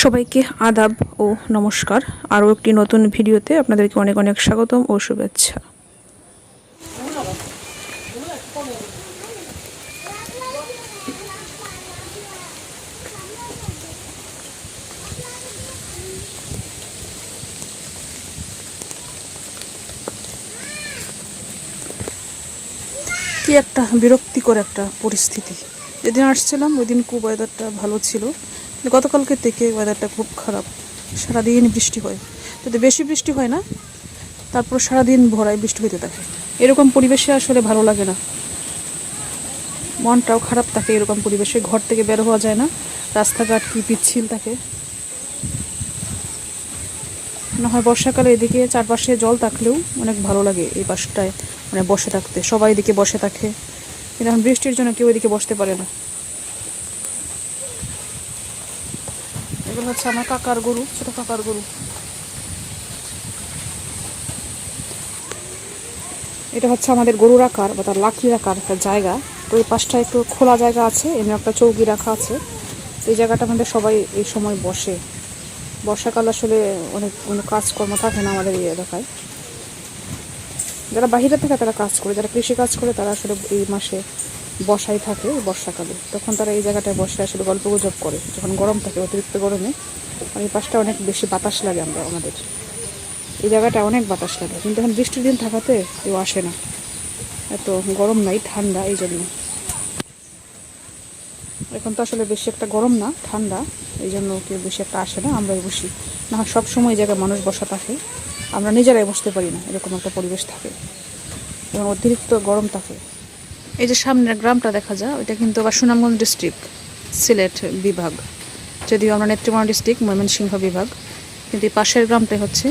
সবাইকে আদাব ও নমস্কার। আরও একটি নতুন ভিডিওতে আপনাদেরকে অনেক অনেক স্বাগতম ও শুভেচ্ছা। কি একটা বিরক্তিকর একটা পরিস্থিতি। যেদিন আসছিলাম ওই দিন খুব ওয়েদারটা ভালো ছিল, গতকালকে থেকে ওয়েদারটা খুব খারাপ। সারাদিন বৃষ্টি হয়, যদি বেশি বৃষ্টি হয় না, তারপর সারাদিন ভরায় বৃষ্টি হইতে থাকে। এরকম পরিবেশে আসলে ভালো লাগে না, মনটাও খারাপ থাকে। এরকম পরিবেশে ঘর থেকে বের হওয়া যায় না, রাস্তাঘাট কি পিচ্ছিল থাকে। না হয় বর্ষাকালে এদিকে চারপাশে জল থাকলেও অনেক ভালো লাগে এই পাশটায়, মানে বসে থাকতে। সবাই এদিকে বসে থাকে, কিন্তু এখন বৃষ্টির জন্য কেউ এদিকে বসতে পারে না। এগুলো হচ্ছে আমার কাকার গরু, ছোট কাকার গরু। এটা হচ্ছে আমাদের গরু রাখার বা তার লাকড়ি রাখার একটা জায়গা। তো এই পাশটা একটু খোলা জায়গা আছে, এমনি একটা চৌকি রাখা আছে। এই জায়গাটা আমাদের সবাই এই সময় বসে। বর্ষাকাল আসলে অনেক কোনো কাজকর্ম থাকে না আমাদের এই এলাকায়। যারা বাহিরে থাকে তারা কাজ করে, যারা কৃষি কাজ করে তারা আসলে এই মাসে বসাই থাকে বর্ষাকালে। তখন তারা এই জায়গাটায় বসে আসলে গল্প গুজব করে যখন গরম থাকে, অতিরিক্ত গরমে। আর এই পাশটা অনেক বেশি বাতাস লাগে, আমাদের এই জায়গাটা অনেক বাতাস লাগে। কিন্তু এখন বৃষ্টির দিন থাকাতে কেউ আসে না, এত গরম নাই, ঠান্ডা। এই জন্য এখন তো আসলে বেশি একটা গরম না, ঠান্ডা। এই জন্য কেউ বেশি একটা আসে না, আমরাই বসি। না হয় সবসময় এই জায়গায় মানুষ বসা থাকে, আমরা নিজেরাই বসতে পারি না, এরকম একটা পরিবেশ থাকে এবং অতিরিক্ত গরম থাকে। এই যে সামনের গ্রামটা দেখা যায়, ওইটা কিন্তু আবার সুনামগঞ্জ ডিস্ট্রিক্ট, সিলেট বিভাগ। যদিও আমরা নেত্রকোনা ডিস্ট্রিক্ট, ময়মনসিংহ বিভাগ, কিন্তু এই পাশের গ্রামটাই হচ্ছে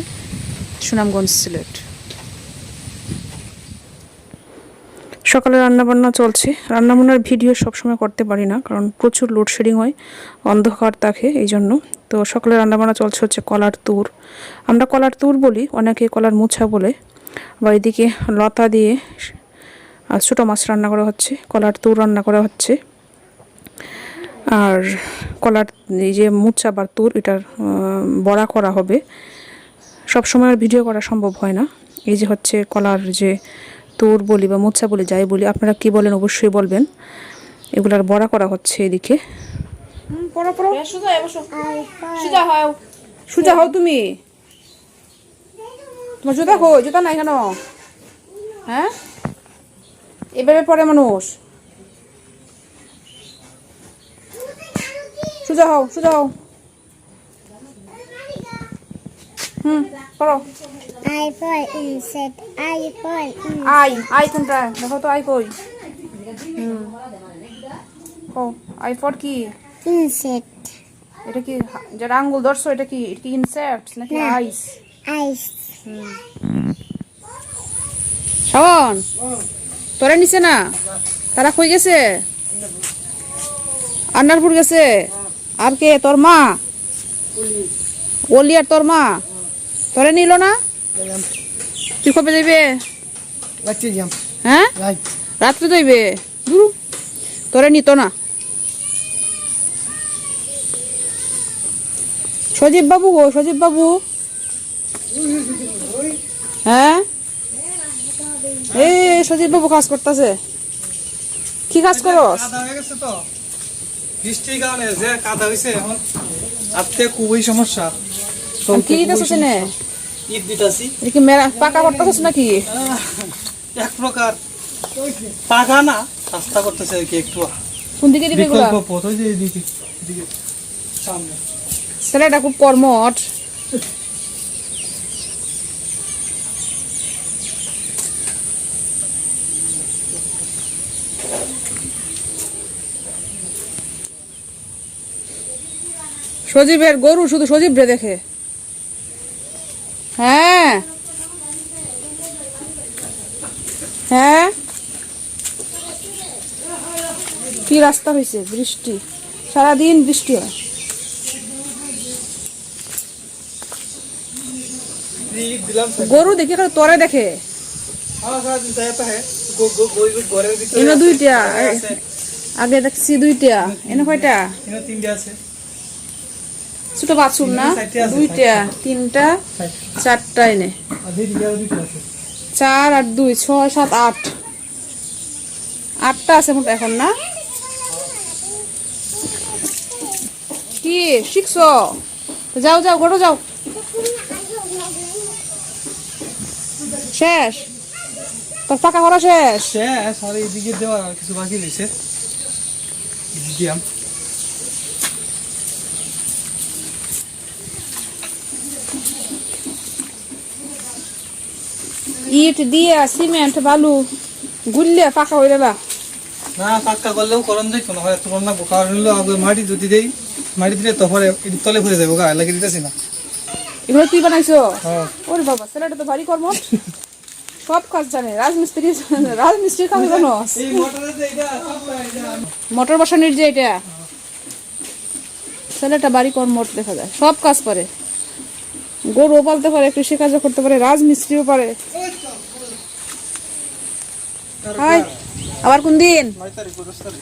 সুনামগঞ্জ, সিলেট। সকালে রান্নাবান্না চলছে। রান্নাবান্নার ভিডিও সবসময় করতে পারি না, কারণ প্রচুর লোডশেডিং হয়, অন্ধকার থাকে, এই জন্য। তো সকালে রান্নাবান্না চলছে হচ্ছে কলার তুর। আমরা কলার তুর বলি, অনেকে কলার মুছা বলে। আবার এদিকে লতা দিয়ে ছোটো মাছ রান্না করা হচ্ছে, কলার তুর রান্না করা হচ্ছে। আর কলার এই যে মুচা বা তুর, এটার বড়া করা হবে। সব সময় আর ভিডিও করা সম্ভব হয় না। এই যে হচ্ছে কলার যে তুর বলি বা মুচা বলি, যাই বলি, আপনারা কি বলেন অবশ্যই বলবেন। এগুলার বড়া করা হচ্ছে এদিকে। সুজা হও তুমি, তোমার জুতা কই? জুতা নাই কেন? হ্যাঁ, এভাবে পড়ে মানুষ। সুজা হও, সুজা হও। পড়ো। I for insect. I for insect. I কোনটা দেখো তো, আই কই? ও আই ফর কি? Insect. এটা কি যেটা আঙ্গুল ধরছো, এটা কি? এটা কি ইনসেক্টস নাকি আইস? Ice. শাওন, তোরা নিচে না, তারা কই গেছে? আন্নারপুর গেছে। আর কে? তোর মা? ওলি আর তোর মা তোরে নিল না? তুই কবে যাইবে? হ্যাঁ, রাত্রে যাইবে। তোরে নিত না। সজীব বাবু গো, সজীব বাবু। হ্যাঁ, এই সজীব বাবু কাজ করতেছে। কি কাজ করো? বৃষ্টির কারণে যে কাদা হইছে, এখন আজকে খুবই সমস্যা। কি দিতেছিস নে? ঈদ দিতাছি। কি মেরা পাকা করতেছিস নাকি? এক প্রকার পাকা না, রাস্তা করতেছে আর কি একটু। কোন দিকে দিবে এগুলা? বিকল্প পথ ওই যে এদিকে, এদিকে সামনে। ছেলেটা খুব কর্মঠ। সজীবের গরু শুধু সজীব রে দেখে। হ্যাঁ হ্যাঁ, কি রাস্তা হয়েছে? বৃষ্টি, সারাদিন বৃষ্টি হয়। গরু দেখে তোরে দেখে। এনে দুইটা, আগে দেখছি দুইটা, এনে কয়টা? তিনটা আছে। ছোট বাছুর না, দুইটা তিনটা চারটা এনে, আর দিদি আর দুটো আছে 4 আর 2 6 7 8, 8টা আছে মোট এখন না। কি শিখছো? যাও যাও গড়ো যাও, শেষ তোর পাকা করা শেষ। শেষ আর এইদিকে দেওয়ার আর কিছু বাকি রয়েছে দিয়াম ইট দিয়ে সিমেন্ট বালু গুললে পাকা হয়ে গেল। না পাক্কা করলেও করন যাই কোনো হয় তোমার না কারণ হলো আগে মাটি যদি দেই, মাটি দিলে তারপরে এটি তলে পড়ে যাবে গা লাগিয়ে দিতেছি না। এগুলো তুই বানাইছো? হ্যাঁ ওরে বাবা, ছেলেটা তো ভারী কর্মঠ, সব কাজ জানে, রাজমিস্ত্রির কাজ জানো। এই মোটরে যে এটা সবটা এটা মোটর বসানোর যে এটা, ছেলেটা ভারী কর্মঠ দেখা যায়, সব কাজ পারে, গরুও পালতে পারে, কৃষি কাজও করতে পারে, রাজমিস্ত্রিও পারে। হাই, আবার কোন দিন? 9 তারিখ 10 তারিখ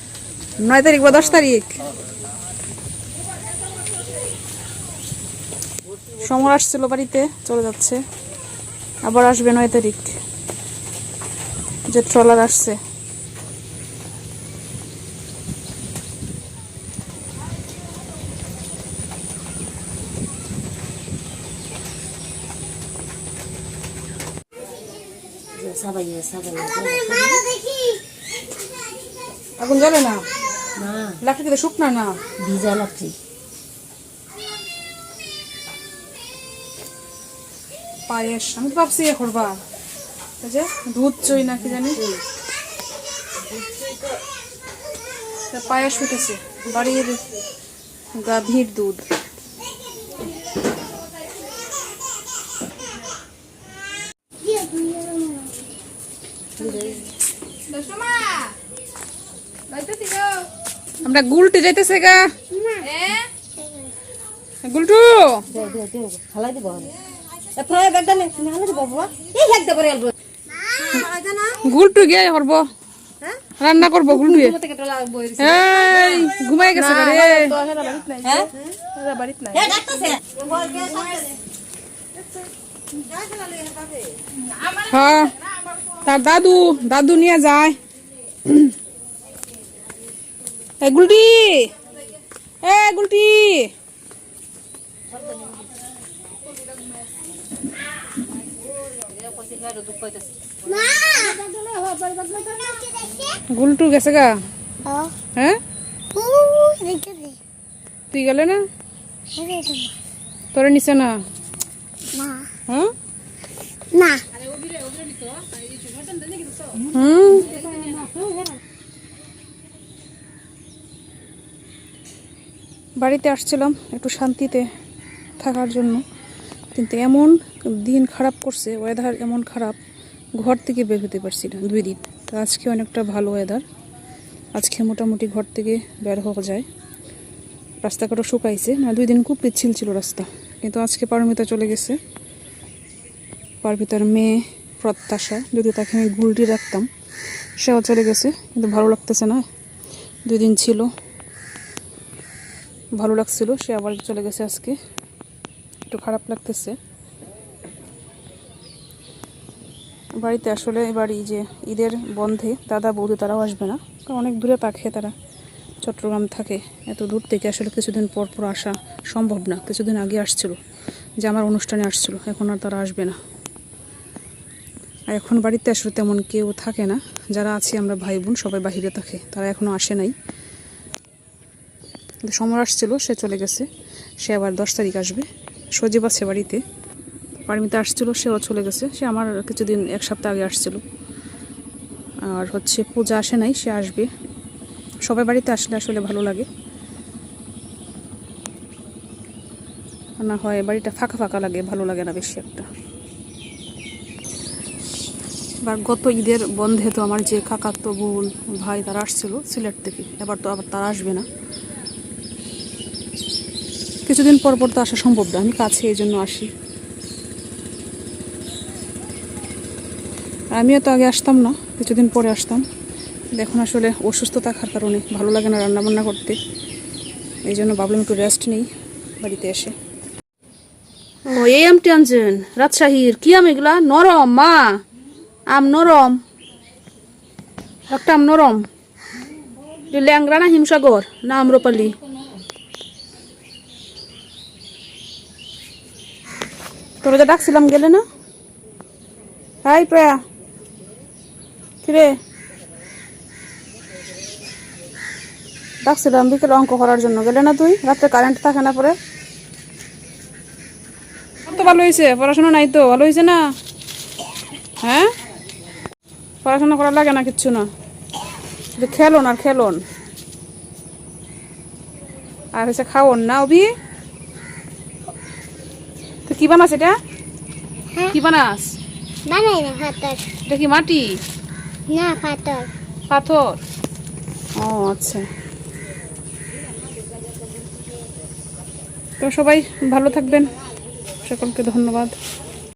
9 তারিখ বা 10 তারিখ? সমর আসছিল বাড়িতে, চলে যাচ্ছে, আবার আসবে 9 তারিখ, যে ট্রলার আসছে। আগুন জ্বলে না, লাকড়ি কিন্তু শুকনা না, ভিজা লাগছে। পায়েস আমি তো ভাবছি এ করবা, এই যে দুধ চই না কি জানি, তা পায়েস উঠেছে, বাড়ির গাভীর দুধ। আমরা গুলটে যাইতেছে গা, গুলটু হালাই দিব এরপরে ব্যাগটা নে, তুমি হালাই দিব বাবা, এই এক দেবরে আলবো গুলটু গিয়ে করবো, রান্না করবো গুলটু। এই ঘুমাই গেছে রে, হ্যাঁ বাড়িত নাই। এ ডাকতেছে হ্যাঁ, তার দাদু দাদু নিয়ে যায়। এ গুলটি, এ গুলটি, গুলটু গেছে গা। হ্যাঁ তুই গেলে না, তোরে নিছে না? হ্যাঁ না হুম, বাড়িতে আসছিলাম একটু শান্তিতে থাকার জন্য, কিন্তু এমন দিন খারাপ করছে, ওয়েদার এমন খারাপ, ঘর থেকে বের হতে পারছি না 2 দিন। তো আজকে অনেকটা ভালো ওয়েদার, আজকে মোটামুটি ঘর থেকে বের হওয়া যায়, রাস্তাঘাটও শুকাইছে না। 2 দিন খুব পিচ্ছিল ছিল রাস্তা, কিন্তু আজকে পারমিতা চলে গেছে। পারমিতার মেয়ে প্রত্যাশা, যদি তাকে আমি গুলটি রাখতাম, সেও চলে গেছে, কিন্তু ভালো লাগতেছে না। 2 দিন ছিল, ভালো লাগছিল, সে আবার চলে গেছে আজকে, একটু খারাপ লাগতেছে। বাড়িতে আসলে বাড়ি যে ঈদের বন্ধে দাদা বৌদি তারাও আসবে না, কারণ অনেক দূরে থাকে, তারা চট্টগ্রাম থাকে, এত দূর থেকে আসলে কিছুদিন পর পর আসা সম্ভব না। কিছুদিন আগে আসছিল, যে আমার অনুষ্ঠানে আসছিল, এখন আর তারা আসবে না। আর এখন বাড়িতে আসলে তেমন কেউ থাকে না, যারা আছে আমরা ভাই বোন সবাই বাহিরে থাকে, তারা এখনও আসে নাই। সমর আসছিল, সে চলে গেছে, সে আবার 10 তারিখ আসবে। সজীব আছে বাড়িতে, পারমিতা আসছিল, সেও চলে গেছে, সে আমার কিছুদিন 1 সপ্তাহ আগে আসছিল। আর হচ্ছে পূজা আসে নাই, সে আসবে। সবাই বাড়িতে আসলে আসলে ভালো লাগে, না হয় বাড়িটা ফাঁকা ফাঁকা লাগে, ভালো লাগে না বেশি একটা। এবার গত ঈদের বন্ধে তো আমার যে কাকাতো বোন ভাই তারা আসছিল সিলেট থেকে, এবার তো আবার তারা আসবে না। কিছুদিন পর পর তো আসা সম্ভব না, আমি কাছে এই জন্য আসি। আমিও তো আগে আসতাম না, কিছুদিন পরে আসতাম। এখন আসলে অসুস্থ থাকার কারণে ভালো লাগে না রান্না বান্না করতে, এই জন্য ভাবলাম একটু রেস্ট নিই। বাড়িতে এসে। ও এই আমটি আনছেন রাজশাহীর, কি আম এগুলা? নরম মা, আম নরম, একটা আম নরম। ল্যাংরা না হিমসাগর না আম্রপালি? তোরা যে ডাকছিলাম গেলে না? হাই প্রয়া, কিরে ডাকছিলাম বিকেলে অঙ্ক করার জন্য, গেলে না তুই? রাত্রে কারেন্ট থাকে না পরে। তো ভালো হয়েছে, পড়াশোনা নাই তো ভালো হয়েছে না? হ্যাঁ, পড়াশোনা করা লাগে না কিচ্ছু না, শুধু খেলুন আর খেলুন আর হচ্ছে খাওন না। অভি তো কি বানাস এটা? হ্যাঁ। কি বানাস? বানাই না পাথর। এটা কি মাটি? না পাথর। পাথর? ও আচ্ছা। তো সবাই ভালো থাকবেন, সকলকে ধন্যবাদ।